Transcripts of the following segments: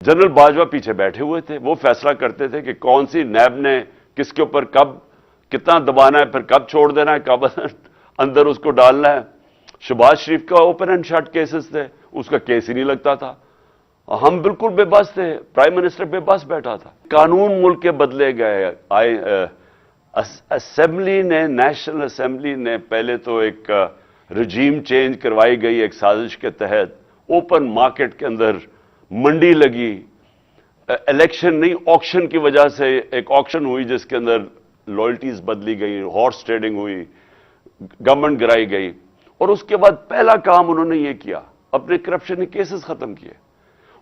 General Bajwa पीछे बैठे हुए थे, वो फैसला करते थे कि कौन सी नैब ने किसके ऊपर कब कितना दबाना है, फिर कब छोड़ देना है, कब अंदर उसको डालना है। शहबाज शरीफ का ओपन एंड शट केसेस थे, उसका केस ही नहीं लगता था। हम बिल्कुल बेबस थे, प्राइम मिनिस्टर बेबस बैठा था। कानून मुल्क के बदले गए। असेंबली ने, नेशनल असेंबली ने पहले तो एक रजीम चेंज करवाई गई एक साजिश के तहत। ओपन मार्केट के अंदर मंडी लगी, इलेक्शन नहीं ऑक्शन की वजह से एक ऑक्शन हुई जिसके अंदर लॉयल्टीज बदली गई, हॉर्स ट्रेडिंग हुई, गवर्नमेंट गिराई गई। और उसके बाद पहला काम उन्होंने ये किया, अपने करप्शन के केसेस खत्म किए।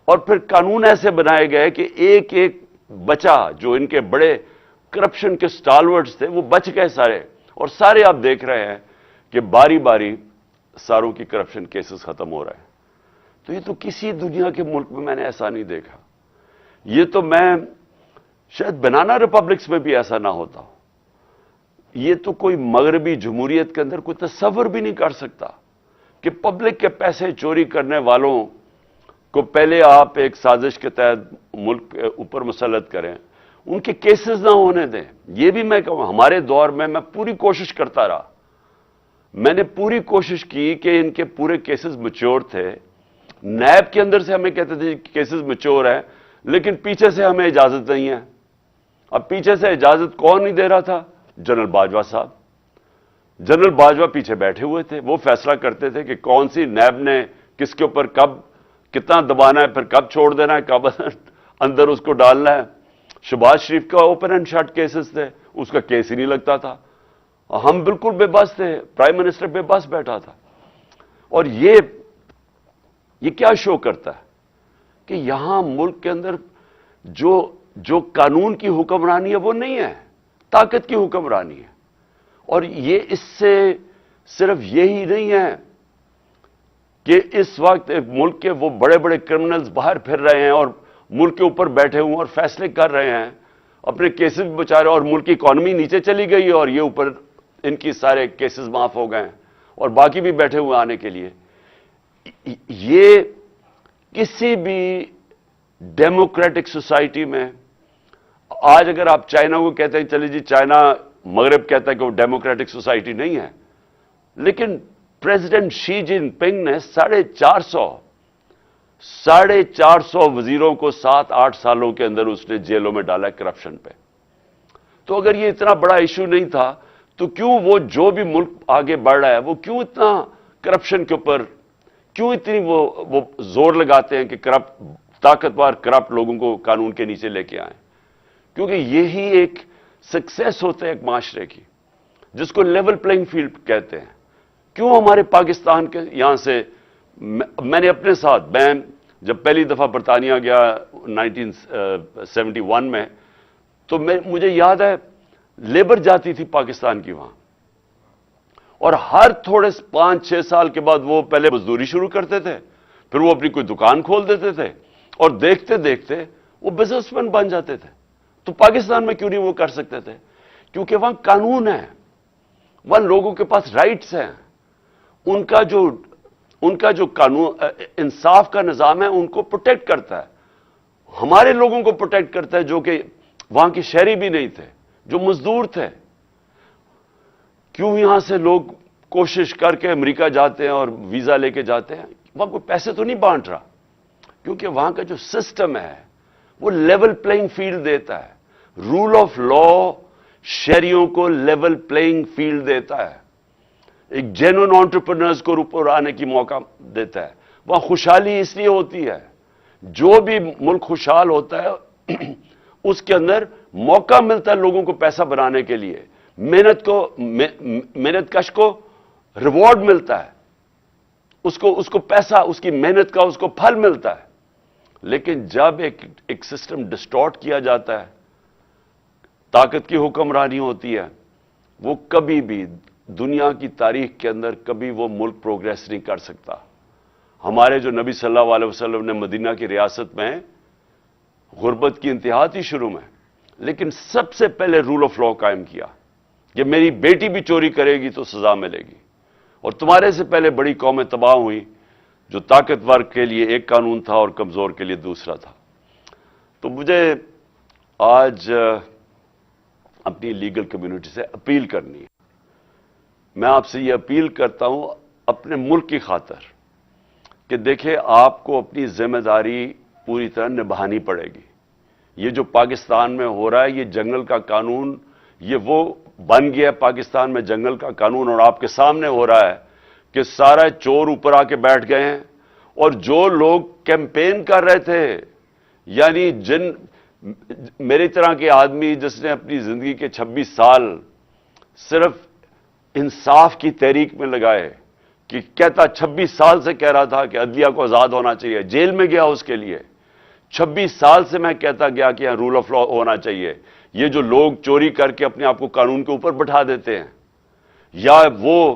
और फिर कानून ऐसे बनाए गए कि एक एक बचा, जो इनके बड़े करप्शन के स्टालवर्ड्स थे वो बच गए सारे। और सारे आप देख रहे हैं कि बारी बारी सारों की करप्शन केसेस खत्म हो रहे हैं। तो ये तो किसी दुनिया के मुल्क में मैंने ऐसा नहीं देखा। ये तो मैं शायद बनाना रिपब्लिक्स में भी ऐसा ना होता। ये तो कोई मगरबी जमहूरियत के अंदर कोई तसव्वुर भी नहीं कर सकता कि पब्लिक के पैसे चोरी करने वालों को पहले आप एक साजिश के तहत मुल्क के ऊपर मुसल्लत करें, उनके केसेस ना होने दें। ये भी मैं कहूं, हमारे दौर में मैं पूरी कोशिश करता रहा, मैंने पूरी कोशिश की कि इनके पूरे केसेस मैच्योर थे। नैब के अंदर से हमें कहते थे केसेस मैच्योर हैं, लेकिन पीछे से हमें इजाजत नहीं है। अब पीछे से इजाजत कौन नहीं दे रहा था? जनरल बाजवा साहब। जनरल बाजवा पीछे बैठे हुए थे, वो फैसला करते थे कि कौन सी नैब ने किसके ऊपर कब कितना दबाना है, फिर कब छोड़ देना है, कब अंदर उसको डालना है। शहबाज शरीफ का ओपन एंड शट केसेस थे, उसका केस ही नहीं लगता था। हम बिल्कुल बेबस थे, प्राइम मिनिस्टर बेबस बैठा था। और ये क्या शो करता है कि यहां मुल्क के अंदर जो कानून की हुक्मरानी है वो नहीं है, ताकत की हुक्मरानी है। और ये इससे सिर्फ यही नहीं है कि इस वक्त मुल्क के वो बड़े बड़े क्रिमिनल्स बाहर फिर रहे हैं और मुल्क के ऊपर बैठे हुए और फैसले कर रहे हैं, अपने केसेस भी बचा रहे हैं, और मुल्क की इकॉनमी नीचे चली गई है और ये ऊपर इनकी सारे केसेस माफ हो गए हैं और बाकी भी बैठे हुए आने के लिए। ये किसी भी डेमोक्रेटिक सोसाइटी में, आज अगर आप चाइना को कहते हैं, चलिए जी चाइना, मगरब कहता है कि वो डेमोक्रेटिक सोसाइटी नहीं है, लेकिन प्रेसिडेंट शी जिनपिंग ने 450 वजीरों को 7-8 सालों के अंदर उसने जेलों में डाला करप्शन पे। तो अगर ये इतना बड़ा इशू नहीं था तो क्यों वो जो भी मुल्क आगे बढ़ रहा है वो क्यों इतना करप्शन के ऊपर क्यों इतनी वो जोर लगाते हैं कि ताकतवर करप्ट लोगों को कानून के नीचे लेके आए? क्योंकि यही एक सक्सेस होता है एक माशरे की, जिसको लेवल प्लेइंग फील्ड कहते हैं। क्यों हमारे पाकिस्तान के यहां से, मैंने अपने साथ, मैं जब पहली दफा बरतानिया गया 1971 में, तो मुझे याद है लेबर जाती थी पाकिस्तान की वहां, और हर थोड़े 5-6 साल के बाद वो पहले मजदूरी शुरू करते थे, फिर वो अपनी कोई दुकान खोल देते थे और देखते देखते वो बिजनेसमैन बन जाते थे। तो पाकिस्तान में क्यों नहीं वो कर सकते थे? क्योंकि वहां कानून है, वहां लोगों के पास राइट्स हैं, उनका जो कानून इंसाफ का निजाम है उनको प्रोटेक्ट करता है, हमारे लोगों को प्रोटेक्ट करता है जो कि वहां के शहरी भी नहीं थे, जो मजदूर थे। क्यों यहां से लोग कोशिश करके अमेरिका जाते हैं और वीजा लेके जाते हैं? वहां कोई पैसे तो नहीं बांट रहा, क्योंकि वहां का जो सिस्टम है वो लेवल प्लेइंग फील्ड देता है। रूल ऑफ लॉ शहरियों को लेवल प्लेइंग फील्ड देता है, एक जेन्युइन एंटरप्रेन्योर्स को ऊपर आने की मौका देता है। वहां खुशहाली इसलिए होती है, जो भी मुल्क खुशहाल होता है उसके अंदर मौका मिलता है लोगों को पैसा बनाने के लिए, मेहनत कश को रिवॉर्ड मिलता है, उसको पैसा, उसकी मेहनत का उसको फल मिलता है। लेकिन जब एक सिस्टम डिस्टॉर्ट किया जाता है, ताकत की हुक्मरानी होती है, वो कभी भी दुनिया की तारीख के अंदर कभी वो मुल्क प्रोग्रेस नहीं कर सकता। हमारे जो नबी सल्लल्लाहु अलैहि वसल्लम ने मदीना की रियासत में गुर्बत की इंतहा थी शुरू में, लेकिन सबसे पहले रूल ऑफ लॉ कायम किया कि मेरी बेटी भी चोरी करेगी तो सजा मिलेगी। और तुम्हारे से पहले बड़ी कौमें तबाह हुई, जो ताकतवर के लिए एक कानून था और कमजोर के लिए दूसरा था। تو مجھے آج اپنی لیگل کمیونٹی سے اپیل کرنی ہے. میں آپ سے یہ اپیل کرتا ہوں اپنے ملک کی خاطر کہ دیکھیں آپ کو اپنی ذمہ داری پوری طرح نبھانی پڑے گی. یہ جو پاکستان میں ہو رہا ہے یہ جنگل کا قانون، یہ وہ بن گیا ہے پاکستان میں جنگل کا قانون، اور آپ کے سامنے ہو رہا ہے کہ سارے چور اوپر آ کے بیٹھ گئے ہیں. اور جو لوگ کیمپین کر رہے تھے، یعنی میری طرح کے آدمی جس نے اپنی زندگی کے 26 سال صرف انصاف کی تحریک میں لگائے، کہ کہتا 26 سال سے کہہ رہا تھا کہ عدلیہ کو آزاد ہونا چاہیے، جیل میں گیا اس کے لیے. 26 سال سے میں کہتا گیا کہ یہاں رول آف لا ہونا چاہیے. یہ جو لوگ چوری کر کے اپنے آپ کو قانون کے اوپر بٹھا دیتے ہیں، یا وہ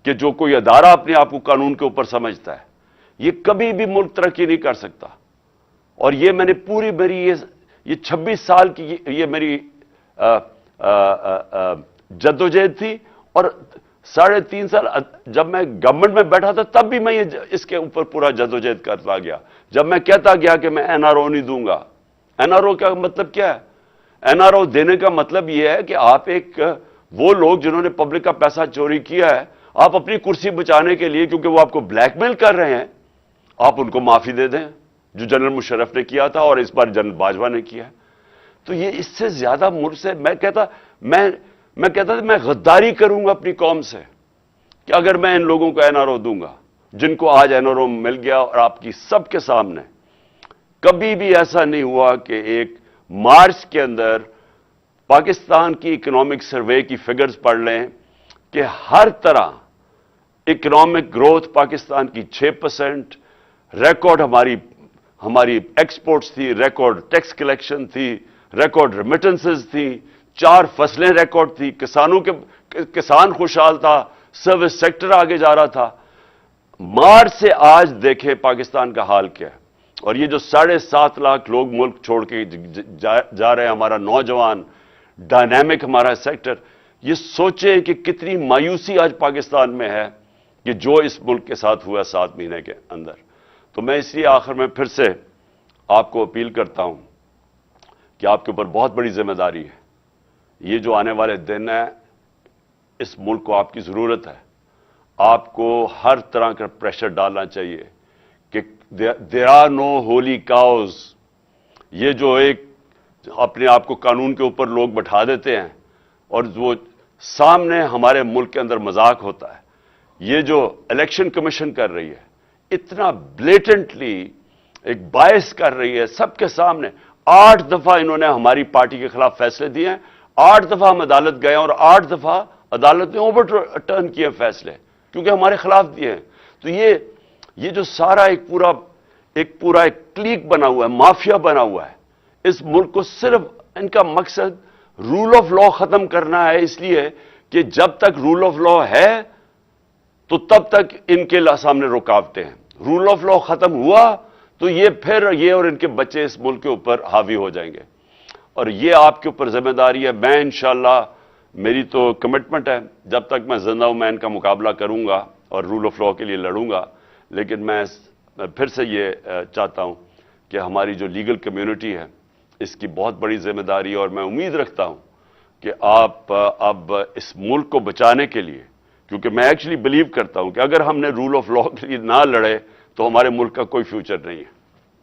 کہ جو کوئی ادارہ اپنے آپ کو قانون کے اوپر سمجھتا ہے، یہ کبھی بھی ملک ترقی نہیں کر سکتا. اور یہ میں نے پوری میری یہ 26 سال کی یہ میری جدوجہد تھی. اور 3.5 سال جب میں گورنمنٹ میں بیٹھا تھا تب بھی میں اس کے اوپر پورا جدوجہد کرتا گیا. جب میں کہتا گیا کہ میں این آر او نہیں دوں گا. این آر او کا مطلب کیا ہے؟ این آر او دینے کا مطلب یہ ہے کہ آپ وہ لوگ جنہوں نے پبلک کا پیسہ چوری کیا ہے، آپ اپنی کرسی بچانے کے لیے، کیونکہ وہ آپ کو بلیک میل کر رہے ہیں، آپ ان کو معافی دے دیں، جو جنرل مشرف نے کیا تھا اور اس بار جنرل باجوہ نے کیا. تو یہ اس سے زیادہ ملک سے میں کہتا تھا میں غداری کروں گا اپنی قوم سے کہ اگر میں ان لوگوں کو این آر او دوں گا جن کو آج این آر او مل گیا. اور آپ کی سب کے سامنے کبھی بھی ایسا نہیں ہوا کہ ایک مارچ کے اندر پاکستان کی اکنامک سروے کی فگرز پڑھ لیں کہ ہر طرح اکنامک گروتھ پاکستان کی 6%، ریکارڈ ہماری ایکسپورٹس تھی، ریکارڈ ٹیکس کلیکشن تھی، ریکارڈ ریمیٹنسز تھی، 4 فصلیں ریکارڈ تھی، کسان خوشحال تھا، سروس سیکٹر آگے جا رہا تھا. مارچ سے آج دیکھیں پاکستان کا حال کیا ہے. اور یہ جو 7.5 لاکھ لوگ ملک چھوڑ کے جا رہے ہیں، ہمارا نوجوان ڈائنامک ہمارا سیکٹر، یہ سوچیں کہ کتنی مایوسی آج پاکستان میں ہے کہ جو اس ملک کے ساتھ ہوا 7 مہینے کے اندر. تو میں اس لیے آخر میں پھر سے آپ کو اپیل کرتا ہوں کہ آپ کے اوپر بہت بڑی ذمہ داری ہے. یہ جو آنے والے دن ہیں، اس ملک کو آپ کی ضرورت ہے. آپ کو ہر طرح کا پریشر ڈالنا چاہیے کہ there are no holy cows. یہ جو اپنے آپ کو قانون کے اوپر لوگ بٹھا دیتے ہیں اور وہ سامنے ہمارے ملک کے اندر مذاق ہوتا ہے. یہ جو الیکشن کمیشن کر رہی ہے، اتنا بلیٹنٹلی ایک باعث کر رہی ہے سب کے سامنے. 8 دفعہ انہوں نے ہماری پارٹی کے خلاف فیصلے دیے ہیں، 8 دفعہ ہم عدالت گئے ہیں اور 8 دفعہ عدالت نے اوور ٹرن کیے فیصلے کیونکہ ہمارے خلاف دیے ہیں. تو یہ جو سارا ایک کلیک بنا ہوا ہے، مافیا بنا ہوا ہے، اس ملک کو صرف ان کا مقصد رول آف لا ختم کرنا ہے. اس لیے کہ جب تک رول آف لا ہے تو تب تک ان کے سامنے رکاوٹیں ہیں. رول آف لا ختم ہوا تو یہ اور ان کے بچے اس ملک کے اوپر حاوی ہو جائیں گے. اور یہ آپ کے اوپر ذمہ داری ہے. میں انشاءاللہ میری تو کمٹمنٹ ہے، جب تک میں زندہ ہوں میں ان کا مقابلہ کروں گا اور رول آف لا کے لیے لڑوں گا. لیکن میں پھر سے یہ چاہتا ہوں کہ ہماری جو لیگل کمیونٹی ہے اس کی بہت بڑی ذمہ داری ہے. اور میں امید رکھتا ہوں کہ آپ اب اس ملک کو بچانے کے لیے، کیونکہ میں ایکچولی بلیو کرتا ہوں کہ اگر ہم نے رول آف لا کے لیے نہ لڑے تو ہمارے ملک کا کوئی فیوچر نہیں ہے.